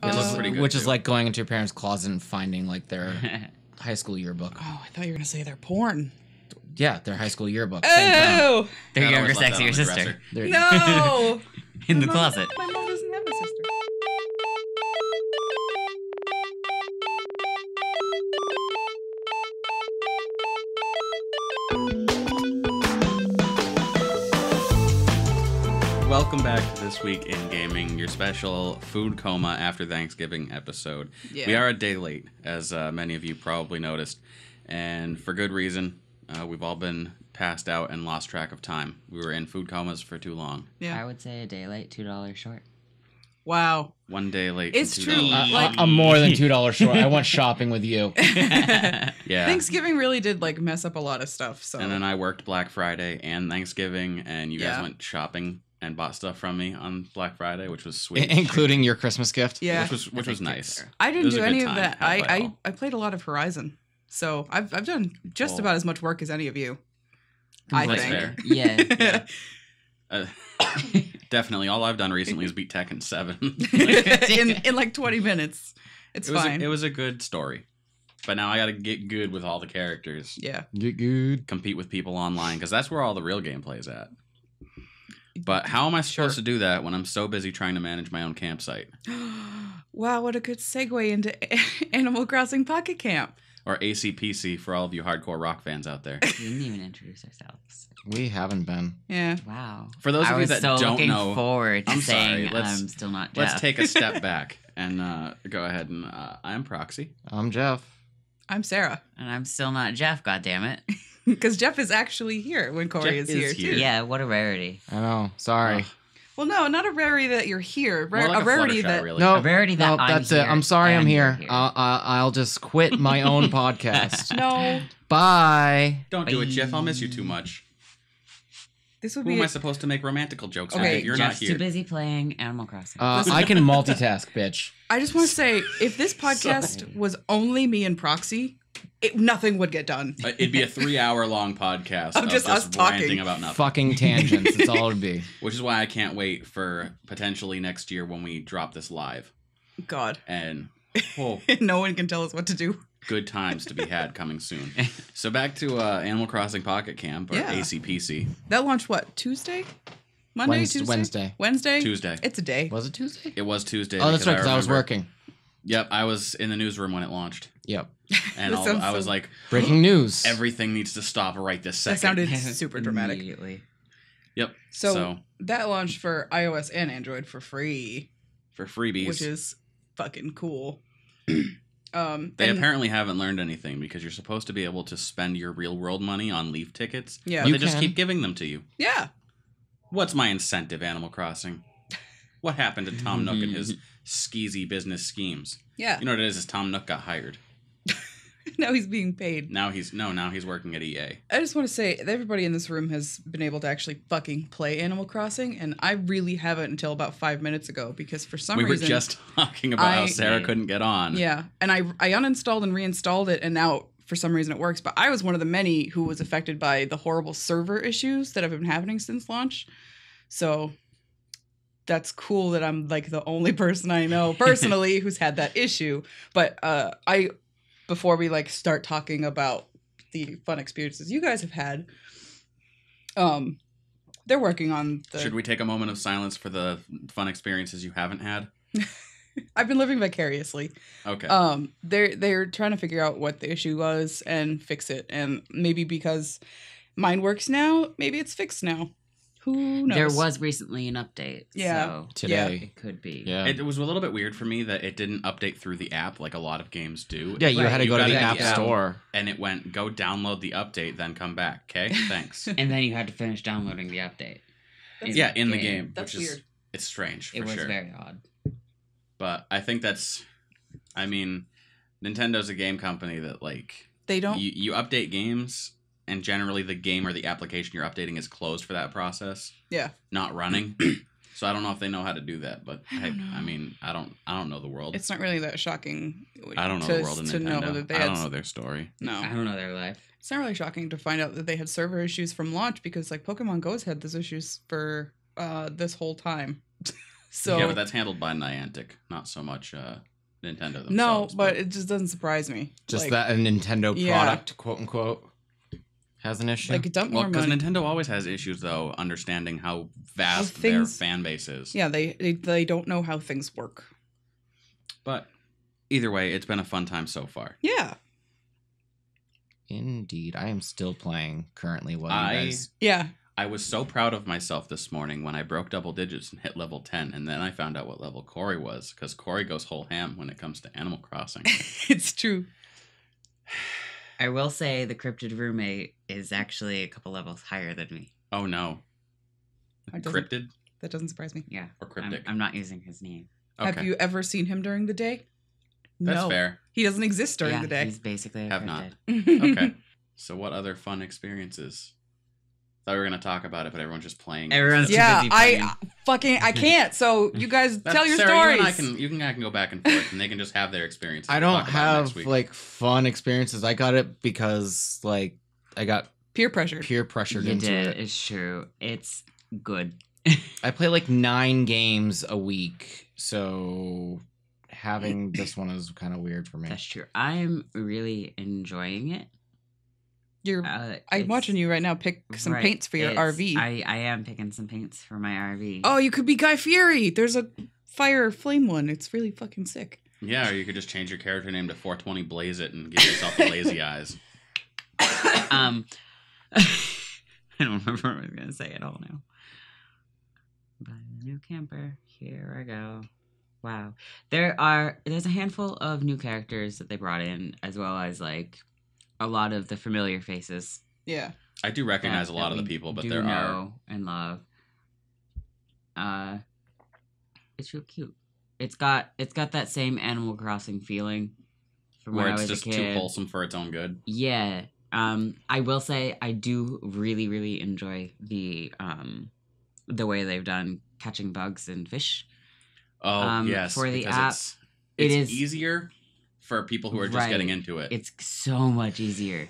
It looks pretty good, Which is too. like going into your parents' closet and finding like their high school yearbook. Oh, I thought you were gonna say they're porn. Yeah, their high school yearbook. Same thing. Oh Their Dad younger, always left that sexier on the sister. dresser. There- no! In the My mom- closet. My mom doesn't have a sister. Welcome back to This Week in Gaming, your special food coma after Thanksgiving episode. Yeah. We are a day late, as many of you probably noticed, and for good reason. We've all been passed out and lost track of time. We were in food comas for too long. Yeah. I would say a day late, $2 short. Wow. 1 day late. It's and true. $2. Like- I'm more than $2 short. I went shopping with you. Yeah. Thanksgiving really did like mess up a lot of stuff. So And then I worked Black Friday and Thanksgiving, and you guys Yeah. went shopping and bought stuff from me on Black Friday, which was sweet. Including your Christmas gift. yeah, Which was nice. I It didn't was do a any good of time, that. had by all. I played a lot of Horizon, so I've done just Well, about as much work as any of you. I that's think. fair. Yeah. Uh, definitely. All I've done recently is beat Tekken 7. in like 20 minutes. It's fine. It was a good story. But now I got to get good with all the characters. Yeah. Get good. Compete with people online, because that's where all the real gameplay is at. But how am I supposed to do that when I'm so busy trying to manage my own campsite? Wow, what a good segue into Animal Crossing Pocket Camp. Or ACPC for all of you hardcore rock fans out there. We didn't even introduce ourselves. We haven't been. Yeah. Wow. For those of I you was that so don't looking know, forward to I'm sorry, saying let's- I'm still not Jeff. let's take a step back and go ahead and I'm Proxy. I'm Jeff. I'm Sarah. And I'm still not Jeff, goddammit. Because Jeff is actually here when Cori Jeff is here, is here. too. Yeah, what a rarity. I know. Sorry. Ugh. Well, no, not a rarity that you're here. More like a rarity Fluttershy, that... really. No, A rarity that no, I'm that's here it. I'm sorry I'm and here. you're here. I'll just quit my own podcast. No, Bye. Don't do it, Bye. Jeff. I'll miss you too much. this would Who be... am I supposed to make romantical jokes Okay, with if you're Jeff's not too here? busy playing Animal Crossing. I can multitask, bitch. I just want to say, if this podcast Sorry. was only me and Proxy, nothing would get done. It'd be a 3-hour-long podcast Of just us talking. ranting about nothing. Fucking tangents. That's all it'd be. Which is why I can't wait for potentially next year when we drop this live. God. And oh, No one can tell us what to do. good times to be had coming soon. So back to Animal Crossing Pocket Camp, or Yeah. ACPC. That launched, what, Tuesday? Monday, Tuesday? Wednesday. Wednesday? It's a day. Was it Tuesday? It was Tuesday. Oh, that's right, because I was remember- working. Yep, I was in the newsroom when it launched. Yep. And That sounds I was so- like, Breaking news. everything needs to stop right this That second. sounded super dramatic. Immediately. Yep. So, that launched for iOS and Android for free, for freebies. which is fucking cool. They and- apparently haven't learned anything because you're supposed to be able to spend your real world money on Leaf tickets. Yeah. But You they just can. keep giving them to you. Yeah. What's my incentive, Animal Crossing? What happened to Tom Nook and his skeezy business schemes? Yeah. You know what it is Tom Nook got hired. Now he's being paid. Now he's working at E EA. I just want to say that everybody in this room has been able to actually fucking play Animal Crossing, and I really haven't until about 5 minutes ago because for some We were reason... just talking about how I- Sarah couldn't get on. Yeah, and I uninstalled and reinstalled it, and now for some reason it works. But I was one of the many who was affected by the horrible server issues that have been happening since launch. So that's cool that I'm like the only person I know personally who's had that issue. But before we like start talking about the fun experiences you guys have had, they're working on the... Should we take a moment of silence for the fun experiences you haven't had? I've been living vicariously. Okay. They're trying to figure out what the issue was and fix it, and maybe because mine works now, maybe it's fixed now. Who knows? There was recently an update. Yeah. So Today. it could be. Yeah. It was a little bit weird for me that it didn't update through the app like a lot of games do. Yeah, you Right. had to You go to gotta the get App Store. And it went, go download the update, then come back. Okay, thanks. And then you had to finish downloading the update. Yeah, in the game, That's which is weird. it's strange for It was sure. very odd. But I think I mean, Nintendo's a game company that like They don't. you update games, and generally the game or the application you're updating is closed for that process, Yeah. not running. So I don't know if they know how to do that, but I don't know. I mean, I don't know the world. It's not really that shocking. I don't know to, the world in to know Nintendo. that they I had. don't know their story. I No, don't know their life. it's not really shocking to find out that they had server issues from launch because like Pokemon Go's had those issues for this whole time. So yeah, but that's handled by Niantic, not so much Nintendo themselves. no, but it just doesn't surprise me. Just Like, that a Nintendo Yeah. product, quote unquote, has an issue. like dump Well, more because money. Nintendo always has issues though understanding how vast things- their fan base is. Yeah, they don't know how things work. But either way, it's been a fun time so far. Yeah, Indeed, I am still playing currently. While I- you guys, yeah. I was so proud of myself this morning when I broke double digits and hit level 10, and then I found out what level Cori was, because Cori goes whole ham when it comes to Animal Crossing. It's true. I will say the cryptid roommate is actually a couple levels higher than me. Oh no. That doesn't- Cryptid That doesn't surprise me. Yeah. or cryptic? I'm not using his name. Okay. Have you ever seen him during the day? That's No. fair. He doesn't exist during yeah, the day. he's basically a Have not. cryptid. Okay. So what other fun experiences? Thought we were gonna talk about it, but everyone's just playing. Everyone's too Yeah, busy playing. I can't. So you guys tell your Sarah, stories. You and I can go back and forth, and they can just have their experiences. I We'll don't talk about it next have week. like fun experiences. I got it because like I got Peer pressure. peer pressured You into did. it. It's true. It's good. I play like 9 games a week, so having this one is kind of weird for me. That's true. I'm really enjoying it. You're. I'm I'm watching you right now pick some paints for your RV. I am picking some paints for my RV. Oh, you could be Guy Fieri. There's a fire flame one. It's really fucking sick. Yeah, or you could just change your character name to 420 Blaze It and give yourself the lazy eyes. I don't remember what I was gonna say at all now. Buy a new camper. Here I go. Wow. There's a handful of new characters that they brought in, as well as like a lot of the familiar faces. Yeah. I do recognize that- a lot that of the we people, but do there are. know and love. It's real cute. It's got that same Animal Crossing feeling from Where when I it's was just a too kid. wholesome for its own good. Yeah. I will say I do really, really enjoy the way they've done catching bugs and fish. Oh yes, for the because app, it's it is- easier for people who are just getting Right. into it. It's so much easier.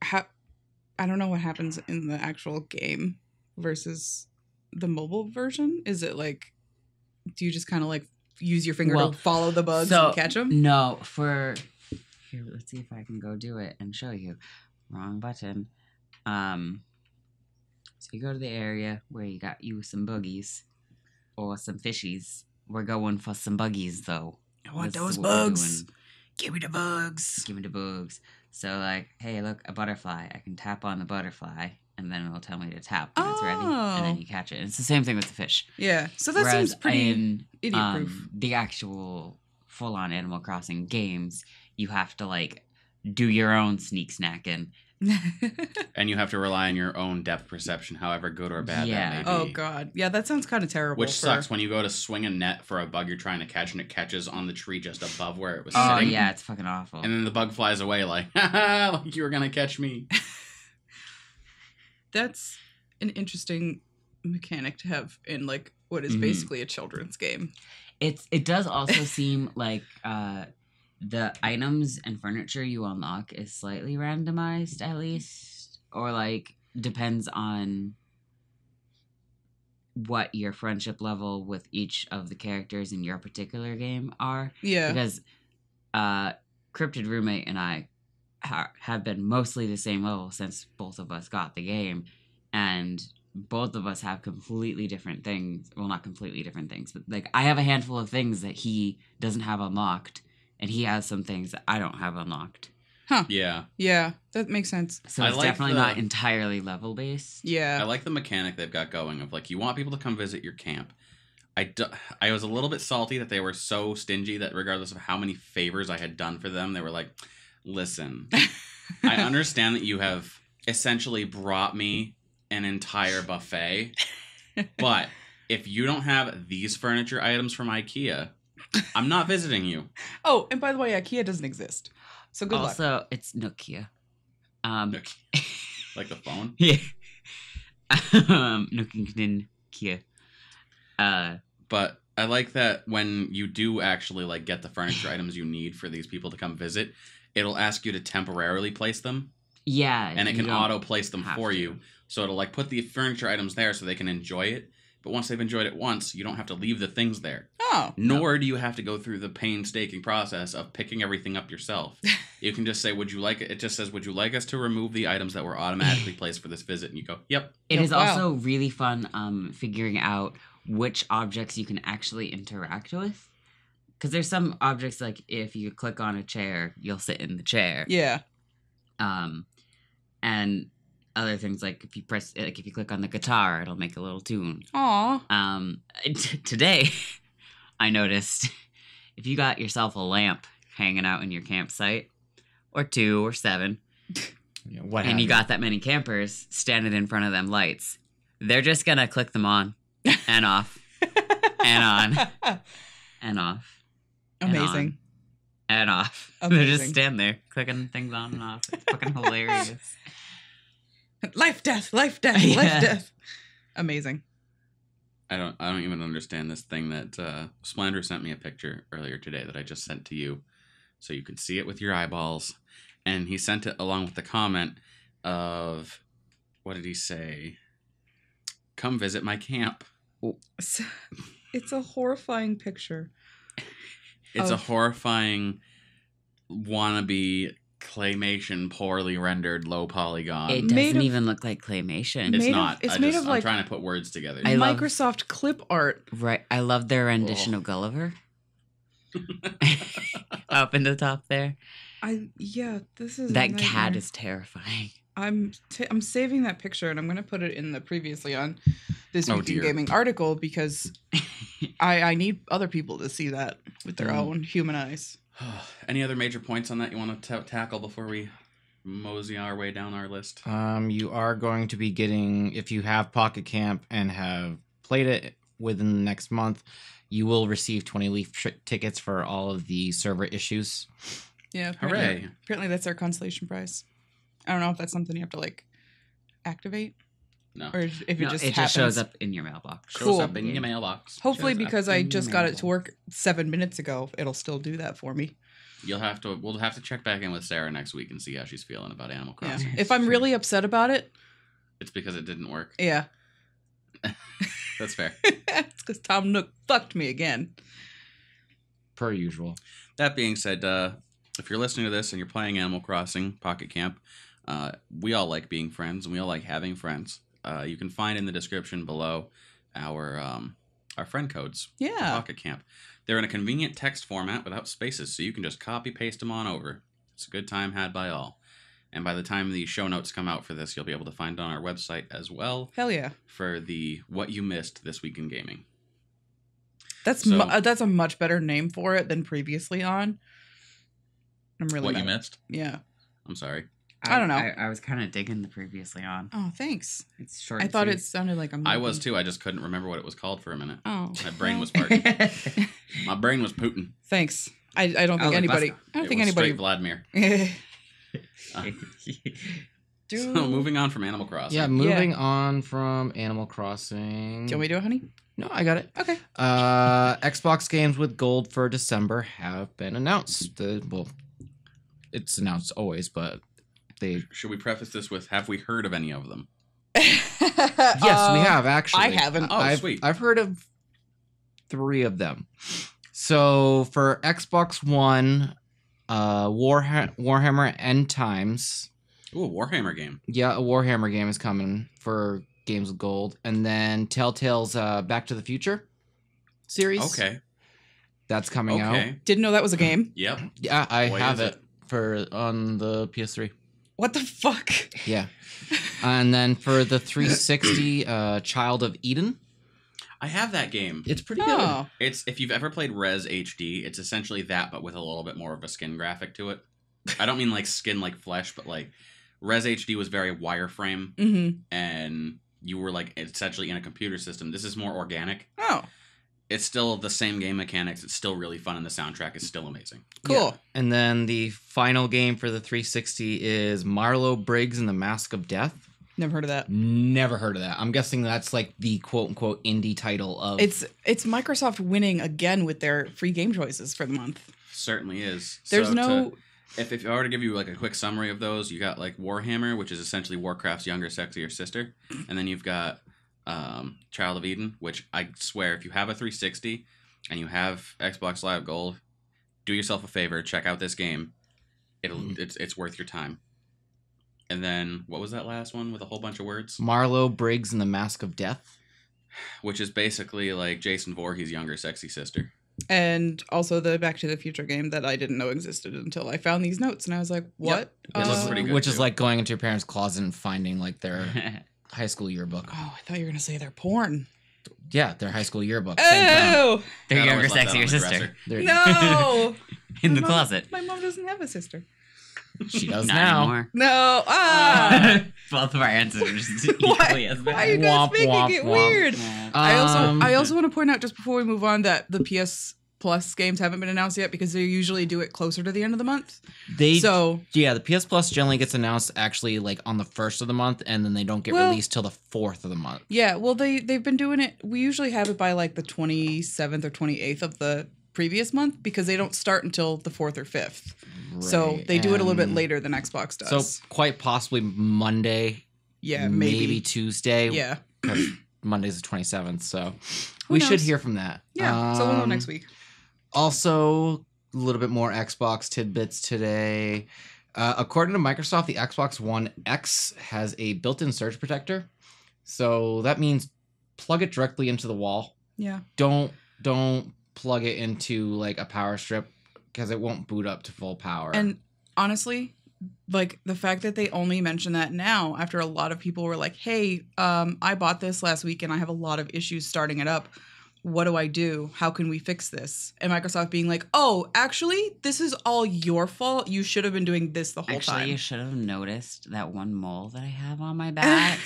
I don't know what happens in the actual game versus the mobile version. Is it like, do you just kind of like use your finger Well, to follow the bugs so and catch them? no, here. Let's see if I can go do it and show you. Wrong button. So you go to the area where you got some buggies or some fishies. We're going for some buggies though. I want This is those what we're bugs. doing. Give me the bugs. Give me the bugs. So like, hey, look, a butterfly. I can tap on the butterfly, and then it'll tell me to tap when it's ready, and then Oh. you catch it. And it's the same thing with the fish. Yeah. So that Whereas seems pretty in idiot-proof. the actual full-on Animal Crossing games, you have to like do your own sneak snacking. And you have to rely on your own depth perception, however good or bad Yeah. that may Oh be. god. Yeah, that sounds kind of terrible. Which sucks when you go to swing a net for a bug you're trying to catch and it catches on the tree just above where it was Oh sitting. yeah, it's fucking awful. And then the bug flies away like, haha, like you were gonna catch me. That's an interesting mechanic to have in like what is Mhm. basically a children's game. It does also seem like the items and furniture you unlock is slightly randomized at least, or like depends on what your friendship level with each of the characters in your particular game are. Yeah. Because Cryptid Roommate and I have been mostly the same level since both of us got the game, and both of us have completely different things. Well, not completely different things, but like I have a handful of things that he doesn't have unlocked, and he has some things that I don't have unlocked. Yeah. Yeah, that makes sense. So I it's like definitely the- not entirely level based. I Yeah. like the mechanic they've got going of like you want people to come visit your camp. I was a little bit salty that they were so stingy that regardless of how many favors I had done for them, they were like, listen, I understand that you have essentially brought me an entire buffet, but if you don't have these furniture items from IKEA, I'm not visiting you. Oh, and by the way, IKEA doesn't exist. So good luck. Also, it's Nokia. Like the phone. Yeah. Nokia. But I like that when you do actually like get the furniture items you need for these people to come visit, it'll ask you to temporarily place them, Yeah. and it you can don't auto place them have for to. you. So it'll like put the furniture items there so they can enjoy it. But once they've enjoyed it once, you don't have to leave the things there. Oh. Nor do you have to go through the painstaking process of picking everything up yourself. You can just say, would you like it? It just says, would you like us to remove the items that were automatically placed for this visit? And you go, yep. It is Wow. also really fun figuring out which objects you can actually interact with. Because there's some objects, like if you click on a chair, you'll sit in the chair. Yeah. And other things, like if you click on the guitar, it'll make a little tune. Aw. Today, I noticed if you got yourself a lamp hanging out in your campsite, or 2 or 7, and you got that many campers standing in front of them lights, they're just gonna click them on and off and on and off. And Amazing. on and off. Amazing. They just stand there clicking things on and off. It's fucking hilarious. Life, death, life, death, Yeah. life, death. Amazing. I don't even understand this thing that Splendor sent me a picture earlier today that I just sent to you, so you can see it with your eyeballs. And he sent it along with the comment of, what did he say? Come visit my camp. So, it's a horrifying picture. It's a Of- horrifying wannabe claymation, poorly rendered, low polygon. It Made doesn't of- even look like claymation. It's made of- not. it's I made just, of, I'm like- trying to put words together. I love- Microsoft clip art. Right. I love their rendition of Gulliver. Up in the top there. This is That a cat nightmare. is terrifying. I'm saving that picture and I'm gonna put it in the previously on this Oh, week in dear. gaming article because I need other people to see that with their own human eyes. Any other major points on that you want to tackle before we mosey our way down our list? You are going to be getting, if you have Pocket Camp and have played it within the next month, you will receive 20 Leaf tickets for all of the server issues. Yeah, Hooray. apparently that's our consolation prize. I don't know if that's something you have to like activate No. or if it No, just it happens. just shows up in your mailbox. Shows Cool. up in your mailbox. Hopefully, shows up because I in your just got it to mailbox. work 7 minutes ago, it'll still do that for me. We'll have to check back in with Sarah next week and see how she's feeling about Animal Yeah. Crossing. If I'm really upset about it, It's because it didn't work. yeah, That's fair. it's because Tom Nook fucked me again. Per usual. That being said, if you're listening to this and you're playing Animal Crossing Pocket Camp, we all like being friends and we all like having friends. You can find in the description below our friend codes for Yeah. Pocket Camp. They're in a convenient text format without spaces, so you can just copy paste them on over. It's a good time had by all. And by the time the show notes come out for this, you'll be able to find it on our website as well Hell yeah. for the What You Missed This Week in Gaming. That's So- that's a much better name for it than previously on. I'm really What You mad. Missed? Yeah. I'm sorry. I don't know. I was kind of digging the previously on. Oh, thanks. It's short. I and thought sweet. it sounded like I'm. I was too. I just couldn't remember what it was called for a minute. Oh, My brain was well, farting. My brain was Putin. Thanks. I don't Oh, think like anybody. Buster. I don't It think was anybody. straight Vladimir. Do So moving on from Animal Crossing. Yeah, moving on from Animal Crossing. Do you want me to do it, honey? No, I got it. Okay. Xbox games with gold for December have been announced. It's announced always, but they. Should we preface this with, have we heard of any of them? Yes, we have actually. I haven't. Oh, I've, sweet. I've heard of 3 of them. So for Xbox One, Warhammer End Times. Ooh, a Warhammer game. Yeah, a Warhammer game is coming for games with gold, and then Telltale's Back to the Future series. Okay. That's coming out. Okay. Didn't know that was a game. Yep. Yeah, I Boy, have is it for on the PS3. What the fuck? Yeah. And then for the 360, Child of Eden. I have that game. It's pretty good. Oh, It's, if you've ever played Res HD, it's essentially that, but with a little bit more of a skin graphic to it. I don't mean like skin like flesh, but like Res HD was very wireframe, mm-hmm. and you were like essentially in a computer system. This is more organic. Oh, It's still the same game mechanics. It's still really fun, and the soundtrack is still amazing. cool. Yeah. And then the final game for the 360 is Marlowe Briggs and the Mask of Death. Never heard of that. Never heard of that. I'm guessing that's like the quote unquote indie title of. It's Microsoft winning again with their free game choices for the month. Certainly is. There's So no. if I were to give you like a quick summary of those, you got like Warhammer, which is essentially Warcraft's younger, sexier sister, and then you've got Child of Eden, which I swear, if you have a 360 and you have Xbox Live Gold, do yourself a favor, check out this game. It's worth your time. And then, what was that last one with a whole bunch of words? Marlowe Briggs and the Mask of Death. Which is basically like Jason Voorhees' younger sexy sister. And also the Back to the Future game that I didn't know existed until I found these notes. And I was like, what? Yep. Which is pretty good, Which is too. like going into your parents' closet and finding like their high school yearbook. Oh, I thought you were going to say they're porn. Yeah, their high school yearbook. Same thing. Oh! Their Dad younger, always left that on sexier the sister. dresser. There- No! In the My mom- closet. My mom doesn't have a sister. She does Not now. anymore. No! Ah! Both of our answers Why- equally as Why are bad. you guys Womp, making womp, it womp. weird? Yeah. I also want to point out, just before we move on, that the PS Plus games haven't been announced yet because they usually do it closer to the end of the month. So Yeah, the PS Plus generally gets announced actually like on the 1st of the month, and then they don't get Well- released till the 4th of the month. yeah, well they've been doing it. We usually have it by like the 27th or 28th of the previous month because they don't start until the 4th or 5th. So Right, they do it a little bit and later than Xbox does. So quite possibly Monday, yeah, maybe maybe. Tuesday. Yeah. Because Monday's the 27th, so Who we should knows? hear from that. Yeah. So we'll know next week. Also, a little bit more Xbox tidbits today. According to Microsoft, the Xbox One X has a built-in surge protector. So that means plug it directly into the wall. Yeah. Don't plug it into like a power strip because it won't boot up to full power. And honestly, like the fact that they only mention that now after a lot of people were like, hey, I bought this last week and I have a lot of issues starting it up. What do I do? How can we fix this? And Microsoft being like, oh, actually, this is all your fault. You should have been doing this the whole Actually, time. you should have noticed that one mole that I have on my back.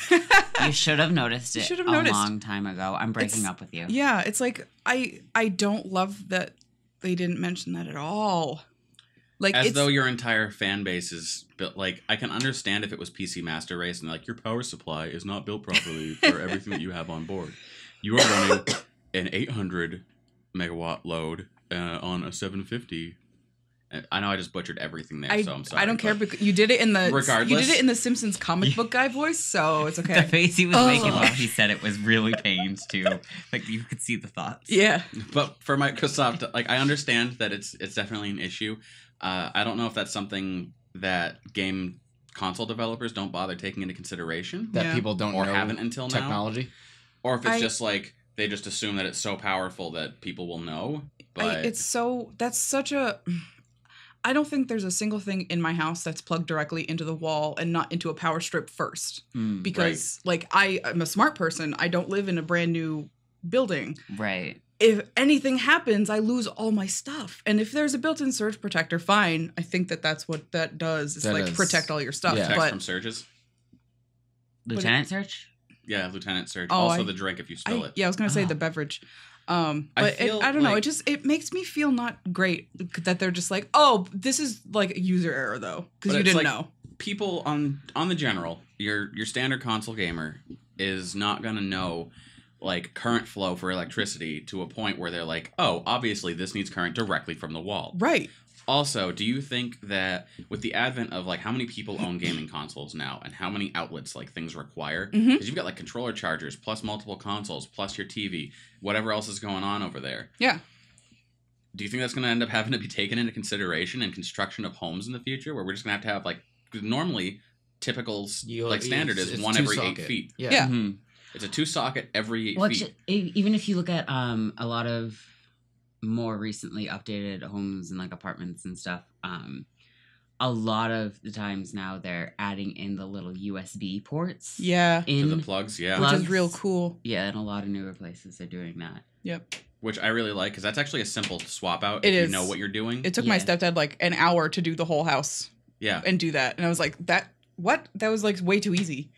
You should have noticed it should have a noticed. long time ago. I'm breaking It's- up with you. Yeah, it's like I don't love that they didn't mention that at all. Like As it's though your entire fan base is built. Like, I can understand if it was PC Master Race and like your power supply is not built properly for everything that you have on board. You are running an 800 megawatt load on a 750. And I know I just butchered everything there, so I'm sorry. I don't care but because you did it in the Regardless. you did it in the Simpsons comic book guy voice, so it's The okay. face he was Oh. making while he said it was really pained too. Like you could see the thoughts. Yeah. But for Microsoft, like I understand that it's definitely an issue. I don't know if that's something that game console developers don't bother taking into consideration, that Yeah. people don't or know haven't until now, technology. or if it's I- just like they just assume that it's so powerful that people will know. But That's such a I don't think there's a single thing in my house that's plugged directly into the wall and not into a power strip first. Mm, Because like I'm a smart person. I don't live in a brand new building. right. If anything happens, I lose all my stuff. And if there's a built-in surge protector, fine. I think that's what that does. Is That like is- protect all your stuff. yeah. text But from Surges. Lieutenant Search? Yeah, Lieutenant Surge. Oh, Also I- the drink if you spill it. Yeah, I was gonna say Oh. the beverage. I But feel I don't know. like- It makes me feel not great that they're just like, oh, this is like a user error though, because But you it's didn't like- know. People on the general, your standard console gamer is not gonna know like current flow for electricity to a point where they're like, oh, obviously this needs current directly from the wall. Right. Also, do you think that with the advent of like how many people own gaming consoles now and how many outlets like things require, Mhm. because you've got like controller chargers plus multiple consoles plus your TV, whatever else is going on over there. Yeah. Do you think that's going to end up having to be taken into consideration in construction of homes in the future, where we're just going to have like 'cause normally typical like standard is it's one two every socket. 8 feet. Yeah. Yeah. Mhm. It's a 2-socket every 8 Well, feet. even if you look at a lot of more recently updated homes and like apartments and stuff, a lot of the times now they're adding in the little USB ports. Yeah. To In the plugs, yeah. Which is Plugs. real cool. Yeah, and a lot of newer places are doing that. Yep. Which I really like because that's actually a simple swap out It if is. you know what you're doing. It took my Yeah. stepdad like an hour to do the whole house Yeah. and do that, and I was like, what? That was like way too easy.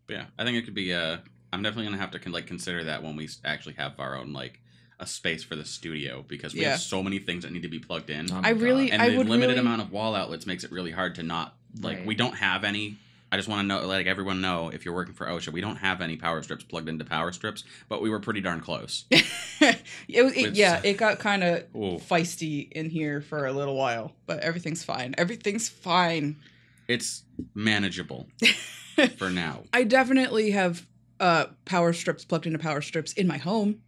But yeah, I think it could be. I'm definitely gonna have to consider that when we actually have our own like a space for the studio because we Yeah. have so many things that need to be plugged in, Oh my I God. really, and I the would limited really, amount of wall outlets makes it really hard to not like. Right. We don't have any. I just want to know, like everyone know, if you're working for OSHA, we don't have any power strips plugged into power strips, but we were pretty darn close. it got kind of Oh, feisty in here for a little while, but everything's fine. Everything's fine. it's manageable for now. I definitely have power strips plugged into power strips in my home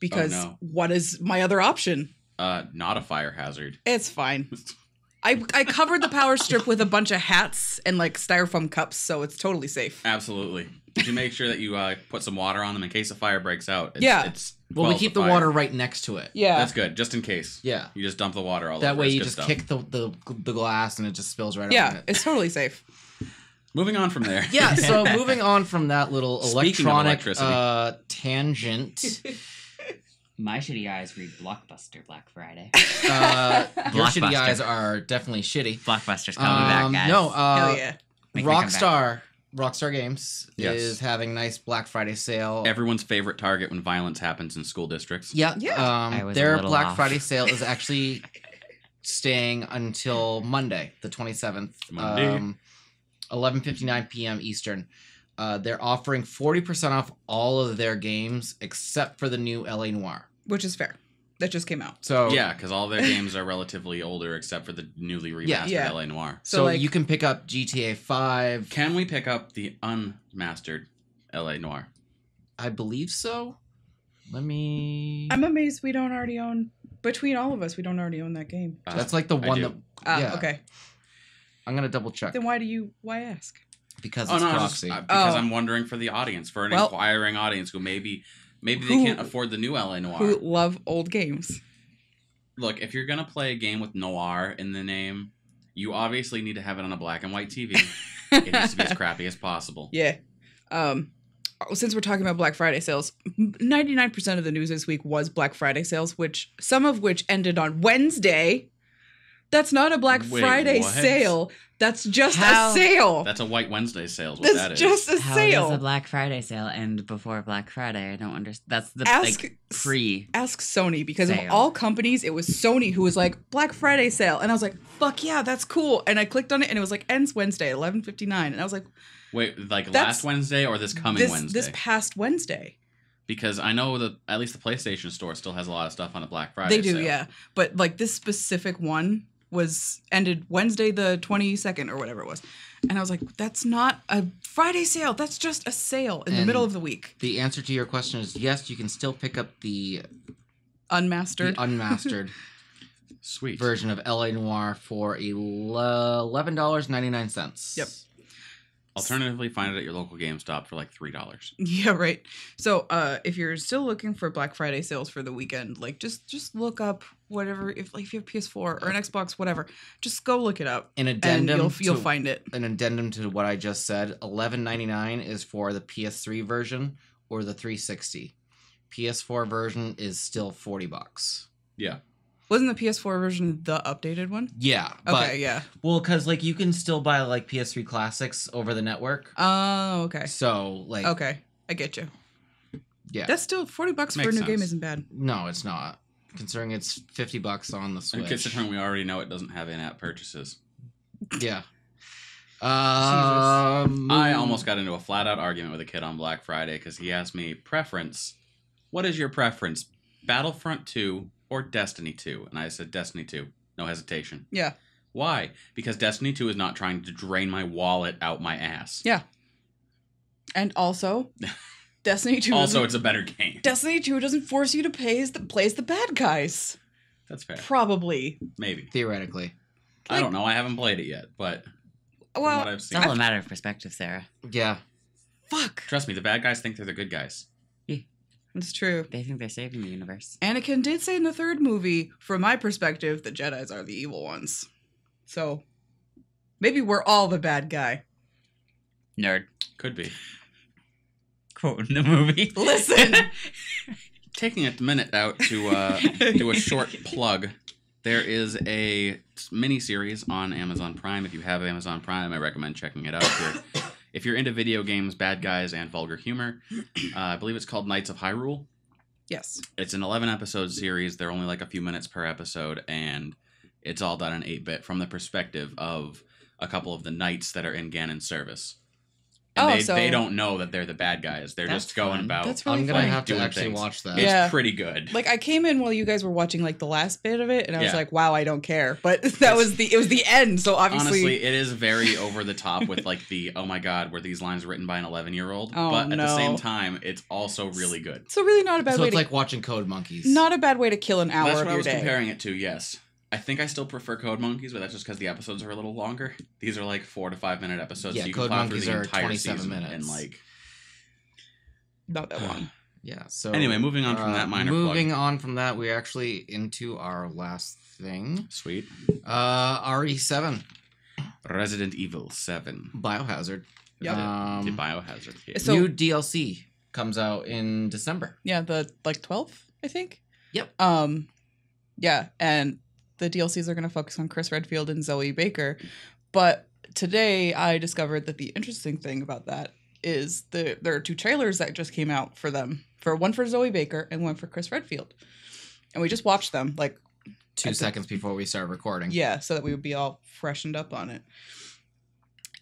because no. what is my other option? Not a fire hazard. It's fine. I covered the power strip with a bunch of hats and like styrofoam cups, so it's totally safe. Absolutely. Did you make sure that you put some water on them in case a fire breaks out? It's Well, we keep the water right next to it. Yeah. That's good, just in case. Yeah. You just dump the water all that over. way It's you good just stuff. kick the glass and it just spills right up on Yeah, it. it's totally safe. Moving on from there. Yeah, so moving on from that little Speaking of electronic electricity. tangent. My shitty eyes read Blockbuster Black Friday. Your shitty Blockbuster. eyes are definitely shitty. Blockbuster's coming back, guys. No, Hell yeah. Make me come back. Rockstar Games Yes. is having nice Black Friday sale. Everyone's favorite target when violence happens in school districts. Yeah, I was a their little Black off. Friday sale is actually staying until Monday, the 27th, Monday. 11:59 p.m. Eastern. They're offering 40% off all of their games except for the new LA Noire. Which is fair. That just came out. So Yeah, because all their games are relatively older except for the newly remastered Yeah. LA Noire. So like- you can pick up GTA 5. Can we pick up the unmastered LA Noire? I believe so. Let me. I'm amazed we don't already own, between all of us, we don't already own that game. That's like the I one do. that. Yeah. Okay. I'm gonna double check Then why ask? because Oh it's no, Proxy. because Oh. I'm wondering for the audience, for an Well- inquiring audience who maybe they Who- can't afford the new LA Noire. Who love old games. Look, if you're gonna play a game with noir in the name, you obviously need to have it on a black and white TV. It needs to be as crappy as possible. Yeah. Since we're talking about Black Friday sales, 99% of the news this week was Black Friday sales, some of which ended on Wednesday. That's not a Black Wait, Friday what? sale. That's just How? a sale. That's a White Wednesday sales. What that That's is. just a How sale. does the Black Friday sale end before Black Friday? I don't understand. That's the Ask- like pre. Ask Sony, because of Sale. all companies, it was Sony who was like, Black Friday sale. And I was like, fuck yeah, that's cool. And I clicked on it and it was like, ends Wednesday, 11:59. And I was like, Wait, like That's- last Wednesday or this coming Wednesday? this past Wednesday. Because I know that at least the PlayStation Store still has a lot of stuff on a Black Friday. They do, sale. yeah. But like this specific one was ended Wednesday the 22nd or whatever it was. And I was like, that's not a Friday sale. That's just a sale in the And- middle of the week. The answer to your question is yes. You can still pick up the Unmastered. unmastered Sweet. version of LA Noire for $11.99. Yep. Alternatively, find it at your local GameStop for like $3. Yeah, right. So if you're still looking for Black Friday sales for the weekend, like just look up whatever, if you have PS4 or an Xbox, whatever, just go look it up. An And addendum. you'll to- find it. An addendum to what I just said. $11.99 is for the PS3 version or the 360. PS4 version is still $40. Yeah. Wasn't the PS4 version the updated one? Yeah, but Okay, yeah. well, because like you can still buy like PS3 classics over the network. Oh, okay. So like, Okay, I get you. yeah, That's still $40 for a Makes new game sense. isn't bad. no, it's not. Considering it's $50 on the And Switch. considering we already know it doesn't have in-app purchases. Yeah. I almost got into a flat-out argument with a kid on Black Friday because he asked me, preference. What is your preference? Battlefront 2 or Destiny 2? And I said Destiny 2. No hesitation. Yeah. Why? Because Destiny 2 is not trying to drain my wallet out my ass. Yeah. And also, Destiny 2 Also, doesn't- it's a better game. Destiny 2 doesn't force you to play as the bad guys. That's fair. Probably. Maybe. Theoretically. I don't know. I haven't played it yet, but from Well, what I've It's seen. all a matter of perspective, Sarah. Yeah. fuck. Trust me, the bad guys think they're the good guys. It's true. They think they're saving the universe. Anakin did say in the third movie, from my perspective, the Jedis are the evil ones. So, maybe we're all the bad guy. Nerd. Could be. Quote in the movie. Listen! Taking a minute out to do a short plug. There is a mini series on Amazon Prime. If you have Amazon Prime, I recommend checking it out. If you're into video games, bad guys, and vulgar humor, I believe it's called Knights of Hyrule. Yes. It's an 11-episode series. They're only like a few minutes per episode, and it's all done in 8-bit from the perspective of a couple of the knights that are in Ganon's service. And Oh, they don't know that they're the bad guys. They're That's just going fun. about. That's really I'm gonna funny. have to Doing actually things. watch that. It's Yeah. pretty good. Like I came in while you guys were watching like the last bit of it, and I was Yeah. like, "Wow, I don't care." But it was the end. So obviously, Honestly, it is very over the top with like the oh my god, were these lines written by an 11-year-old? Oh, But at the no. same time, it's also really good. so really not a bad So way it's to like watching Code Monkeys. not a bad way to kill an hour That's of what I your was day. comparing it to. Yes, I think I still prefer Code Monkeys, but that's just because the episodes are a little longer. These are like 4 to 5 minute episodes. Yeah, so you can Code plow Monkeys through the are entire 27 season minutes. and like. Not that long. Yeah. So Anyway, moving on from that minor Moving on from that, we're actually into our last thing. Sweet. RE7 Resident Evil 7. Biohazard. Yep. The Biohazard. Yeah. So- New DLC comes out in December. Yeah, the 12th, I think. Yep. Yeah, and the DLCs are going to focus on Chris Redfield and Zoe Baker. But today I discovered that the interesting thing about that is there are 2 trailers that just came out for them. One for Zoe Baker and one for Chris Redfield. And we just watched them, like, 2 seconds before we start recording. yeah, so that we would be all freshened up on it.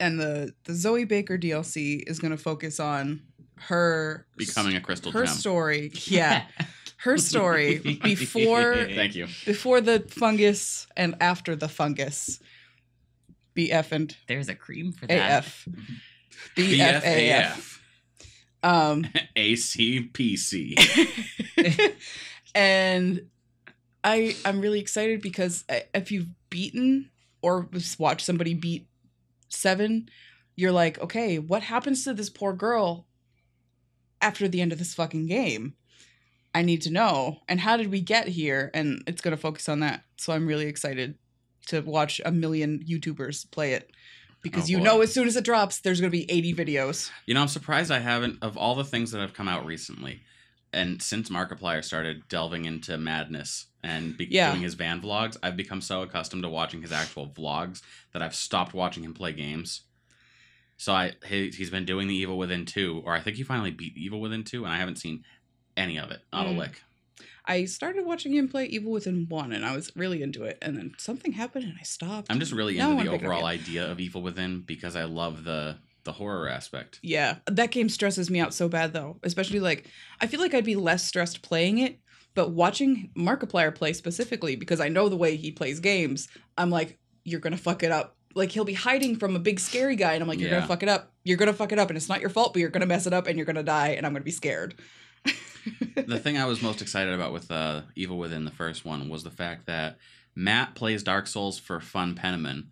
And the Zoe Baker DLC is going to focus on her Becoming a crystal her gem. story. Yeah. Her story before Thank you. before the fungus and after the fungus. BF and There's a cream for that. AF. BFAF. ACPC. And I'm really excited because if you've beaten or just watched somebody beat 7, you're like, okay, what happens to this poor girl after the end of this fucking game? I need to know. And how did we get here? And it's going to focus on that. So I'm really excited to watch a million YouTubers play it. Because Oh, boy. know as soon as it drops, there's going to be 80 videos. You know, I'm surprised I haven't, of all the things that have come out recently, and since Markiplier started delving into madness and doing his van vlogs, I've become so accustomed to watching his actual vlogs that I've stopped watching him play games. So he's been doing the Evil Within 2, or I think he finally beat Evil Within 2, and I haven't seen any of it. Not a lick. I started watching him play Evil Within 1, and I was really into it. And then something happened, and I stopped. I'm just really Now I into wanna the pick it up overall again. idea of Evil Within because I love the horror aspect. Yeah, that game stresses me out so bad, though. Especially, like, I feel like I'd be less stressed playing it, but watching Markiplier play specifically, because I know the way he plays games, I'm like, you're gonna fuck it up. Like, he'll be hiding from a big scary guy, and I'm like, you're Yeah. gonna fuck it up. You're gonna fuck it up, and it's not your fault, but you're gonna mess it up, and you're gonna die, and I'm gonna be scared. The thing I was most excited about with Evil Within, the first one, was the fact that Matt plays Dark Souls for fun Penniman.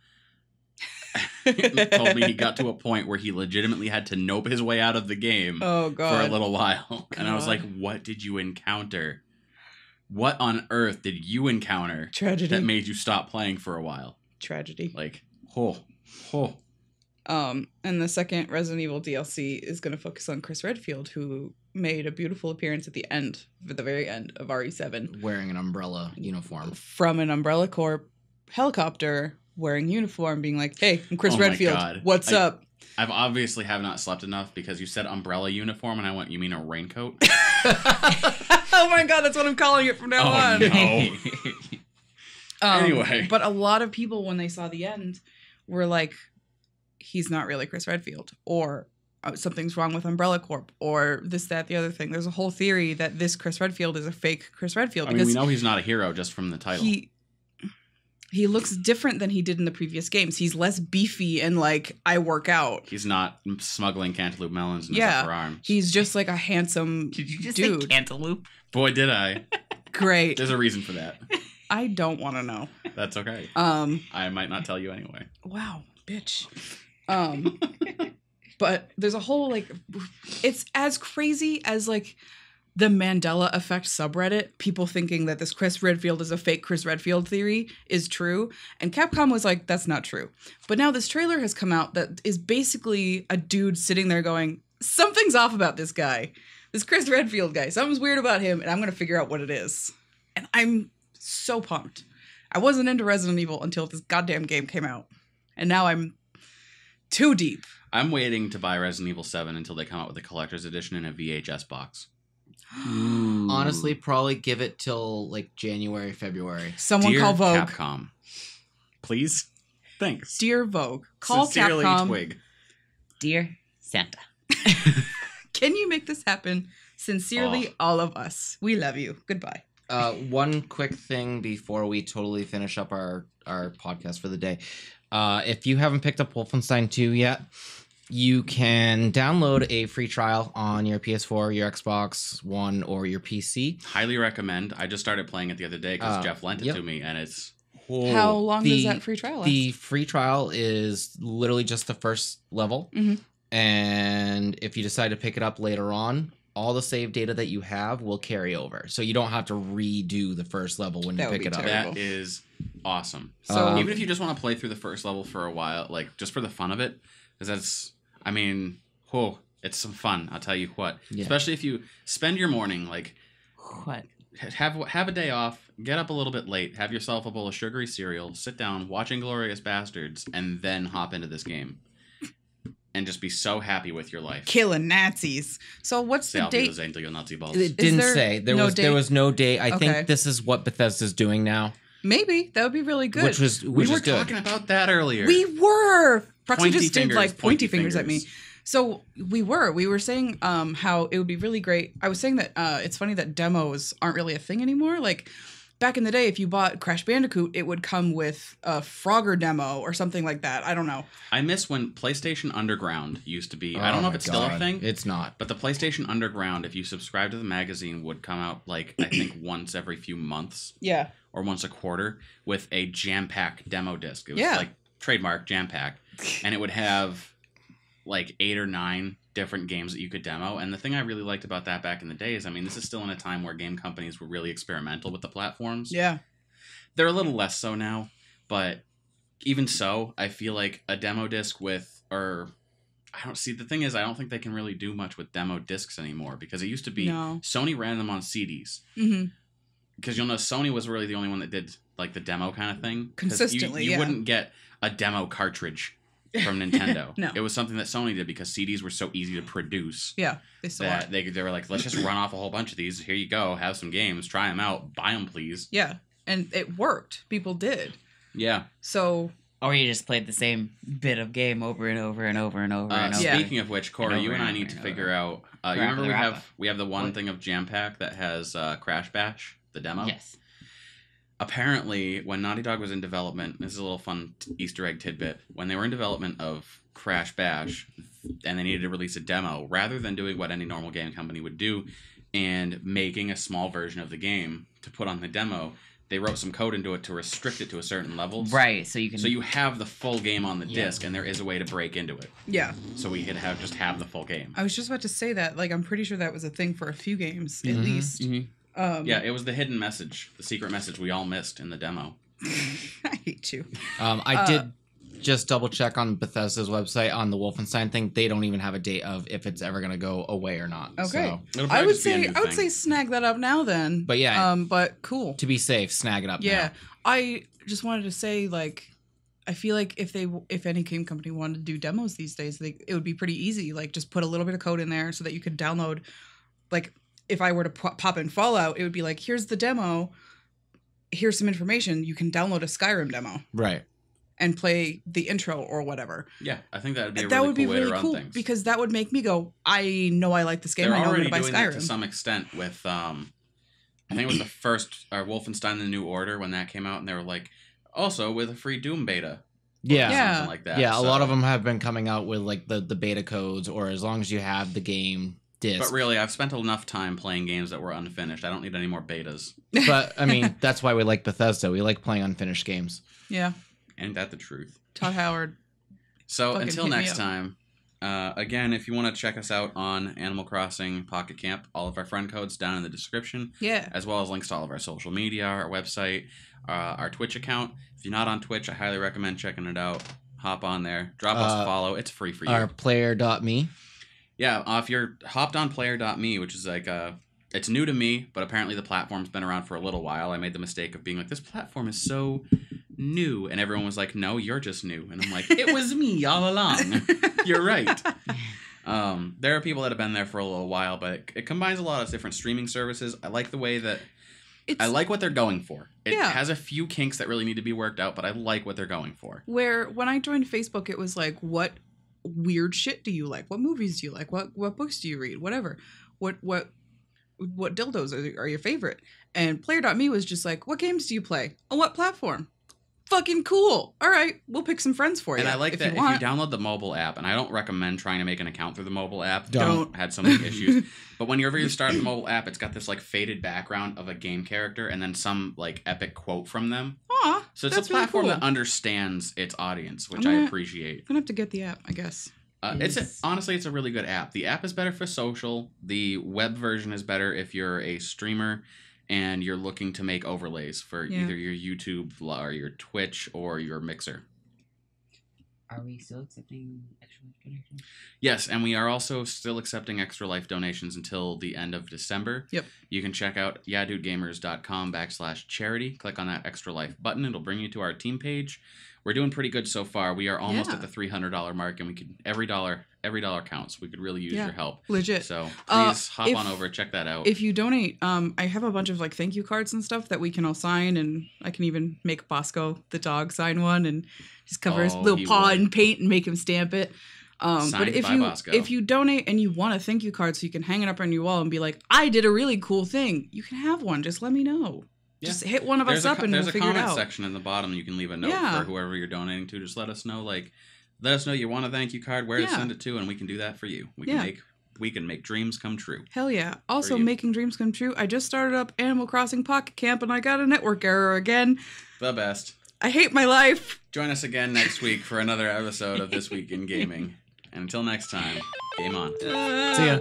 Told me he got to a point where he legitimately had to nope his way out of the game Oh, for God. a little while. And I was God. like, what did you encounter? What on earth did you encounter Tragedy. that made you stop playing for a while? Tragedy. Like, And the second Resident Evil DLC is going to focus on Chris Redfield, who made a beautiful appearance at the end, at the very end of RE7, Wearing an umbrella uniform. from an Umbrella Corp helicopter, wearing uniform, being like, "Hey, I'm Chris Oh my Redfield. God. What's up?" I've obviously have not slept enough because you said umbrella uniform and I went, you mean a raincoat? Oh my God, that's what I'm calling it from now Oh, on. no. Anyway. But a lot of people, when they saw the end, were like, he's not really Chris Redfield, or something's wrong with Umbrella Corp, or this, that, the other thing. There's a whole theory that this Chris Redfield is a fake Chris Redfield I mean, we know he's not a hero just from the title. he looks different than he did in the previous games. He's less beefy and like, I work out. He's not smuggling cantaloupe melons in his Yeah, upper arms. he's just like a handsome Did you just dude. say cantaloupe? Boy, did I. Great. There's a reason for that. I don't want to know. That's okay. I might not tell you anyway. Wow, bitch. But there's a whole, like, it's as crazy as, like, the Mandela effect subreddit, people thinking that this Chris Redfield is a fake Chris Redfield theory is true. And Capcom was like, that's not true. But now this trailer has come out that is basically a dude sitting there going, something's off about this guy. This Chris Redfield guy. Something's weird about him, and I'm going to figure out what it is. And I'm so pumped. I wasn't into Resident Evil until this goddamn game came out. And now I'm too deep. I'm waiting to buy Resident Evil 7 until they come out with a collector's edition in a VHS box. Honestly, probably give it till like January, February. Someone Dear call Vogue. Capcom. Please? Thanks. Dear Vogue. Call Sincerely, Capcom. Twig. Dear Santa. Can you make this happen? Sincerely, all of us. We love you. Goodbye. One quick thing before we totally finish up our podcast for the day. If you haven't picked up Wolfenstein 2 yet, you can download a free trial on your PS4, your Xbox One, or your PC. Highly recommend. I just started playing it the other day because Jeff lent it to me, and it's... How long does that free trial last? The free trial is literally just the first level. Mm-hmm. And if you decide to pick it up later on, all the save data that you have will carry over. So you don't have to redo the first level when you pick it up. That is awesome. So even if you just want to play through the first level for a while, like just for the fun of it, because that's, I mean, whoa, it's some fun. I'll tell you what. Yeah. Especially if you spend your morning, like, What? have a day off, get up a little bit late, have yourself a bowl of sugary cereal, sit down, watch Inglourious Bastards, and then hop into this game. And just be so happy with your life. Killing Nazis. So what's the date? It didn't say. There was no date. I think this is what Bethesda's doing now. Maybe. That would be really good. We were talking about that earlier. We were. Proxy Pointy just did fingers, like pointy fingers at me. fingers. So we were saying how it would be really great. I was saying that it's funny that demos aren't really a thing anymore. Like back in the day, if you bought Crash Bandicoot, it would come with a Frogger demo or something like that. I don't know. I miss when PlayStation Underground used to be. I don't know if it's still a thing. It's not. But the PlayStation Underground, if you subscribe to the magazine, would come out like I think once every few months. Yeah. Or once a quarter with a jam-packed demo disc. It was like trademark jam-pack. And it would have like 8 or 9 different games that you could demo. And the thing I really liked about that back in the day is, I mean, this is still in a time where game companies were really experimental with the platforms. Yeah. They're a little less so now, but even so, I feel like a demo disc with, or I don't see, the thing is, I don't think they can really do much with demo discs anymore because it used to be Sony ran them on CDs. Mm-hmm. Because you'll know Sony was really the only one that did like the demo kind of thing. Consistently, you wouldn't get a demo cartridge from Nintendo. No. It was something that Sony did because CDs were so easy to produce. Yeah, they still are. They were like, let's just run off a whole bunch of these. Here you go. Have some games. Try them out. Buy them, please. Yeah, and it worked. People did. Yeah. So... Or you just played the same bit of game over and over and over and over and over. Speaking of which, Cori, you and I need to figure out... you remember we have the one thing of Jam Pack that has Crash Bash, the demo? Yes. Apparently, when Naughty Dog was in development, this is a little fun Easter egg tidbit, when they were in development of Crash Bash and they needed to release a demo, rather than doing what any normal game company would do and making a small version of the game to put on the demo, they wrote some code into it to restrict it to a certain level. Right, so you can... So you have the full game on the disc, and there is a way to break into it. Yeah. So we could just have the full game. I was just about to say that. Like, I'm pretty sure that was a thing for a few games, at least. Mm-hmm. Yeah, it was the hidden message, the secret message we all missed in the demo. I hate you. I did just double check on Bethesda's website on the Wolfenstein thing. They don't even have a date of if it's ever going to go away or not. Okay. So. I would say snag that up now then. But yeah. But cool. To be safe, snag it up now. Yeah. I just wanted to say, like, I feel like if any game company wanted to do demos these days, it would be pretty easy. Like, just put a little bit of code in there so that you could download, like, if I were to pop in Fallout, it would be like, here's the demo, here's some information, you can download a Skyrim demo. Right. And play the intro or whatever. Yeah, I think that would be a really cool way to run things. Because that would make me go, I know I like this game, I know I'm going to buy Skyrim. They're already doing it to some extent with, I think it was the first, Wolfenstein The New Order, when that came out, and they were like, also with a free Doom beta. Yeah. Something like that. Yeah, a lot of them have been coming out with like the beta codes, or as long as you have the game disc. But really, I've spent enough time playing games that were unfinished. I don't need any more betas. But, I mean, that's why we like Bethesda. We like playing unfinished games. Yeah. Ain't that the truth? Todd Howard. So until next time, again, if you want to check us out on Animal Crossing Pocket Camp, all of our friend codes down in the description. Yeah. As well as links to all of our social media, our website, our Twitch account. If you're not on Twitch, I highly recommend checking it out. Hop on there. Drop us a follow. It's free for you. Our player.me. Yeah, if you're hopped on player.me, which is like it's new to me, but apparently the platform's been around for a little while. I made the mistake of being like, this platform is so new. And everyone was like, no, you're just new. And I'm like, it was me all along. You're right. There are people that have been there for a little while, but it combines a lot of different streaming services. I like the way that... I like what they're going for. It has a few kinks that really need to be worked out, but I like what they're going for. Where when I joined Facebook, it was like, what weird shit do you like? What movies do you like? What books do you read? Whatever. What dildos are your favorite? And Player.me was just like, what games do you play? On what platform? Fucking cool. All right, we'll pick some friends for you. And I like that if you download the mobile app, and I don't recommend trying to make an account through the mobile app. Don't. Had so many issues. But whenever you start the mobile app, it's got this like faded background of a game character and then some like epic quote from them. Aw, So it's a platform that understands its audience, which I appreciate. I'm gonna have to get the app, I guess. Honestly, it's a really good app. The app is better for social. The web version is better if you're a streamer and you're looking to make overlays for either your YouTube or your Twitch or your Mixer. Are we still accepting extra life donations? Yes, and we are also still accepting Extra Life donations until the end of December. Yep. You can check out yadudegamers.com/charity. Click on that Extra Life button. It'll bring you to our team page. We're doing pretty good so far. We are almost at the $300 mark, and we could every dollar counts. We could really use your help. Legit. So please hop on over, check that out. If you donate, I have a bunch of like thank you cards and stuff that we can all sign, and I can even make Bosco the dog sign one and just cover his little paw in paint and make him stamp it. But if you donate and you want a thank you card so you can hang it up on your wall and be like, I did a really cool thing, you can have one. Just let me know. Yeah. Just hit one of us up and we'll figure it out. There's a comment section in the bottom. You can leave a note for whoever you're donating to. Just let us know, you want a thank you card, where to send it to, and we can do that for you. We can make dreams come true. Hell yeah. Also, making dreams come true. I just started up Animal Crossing Pocket Camp and I got a network error again. The best. I hate my life. Join us again next week for another episode of This Week in Gaming. And until next time, game on. See ya.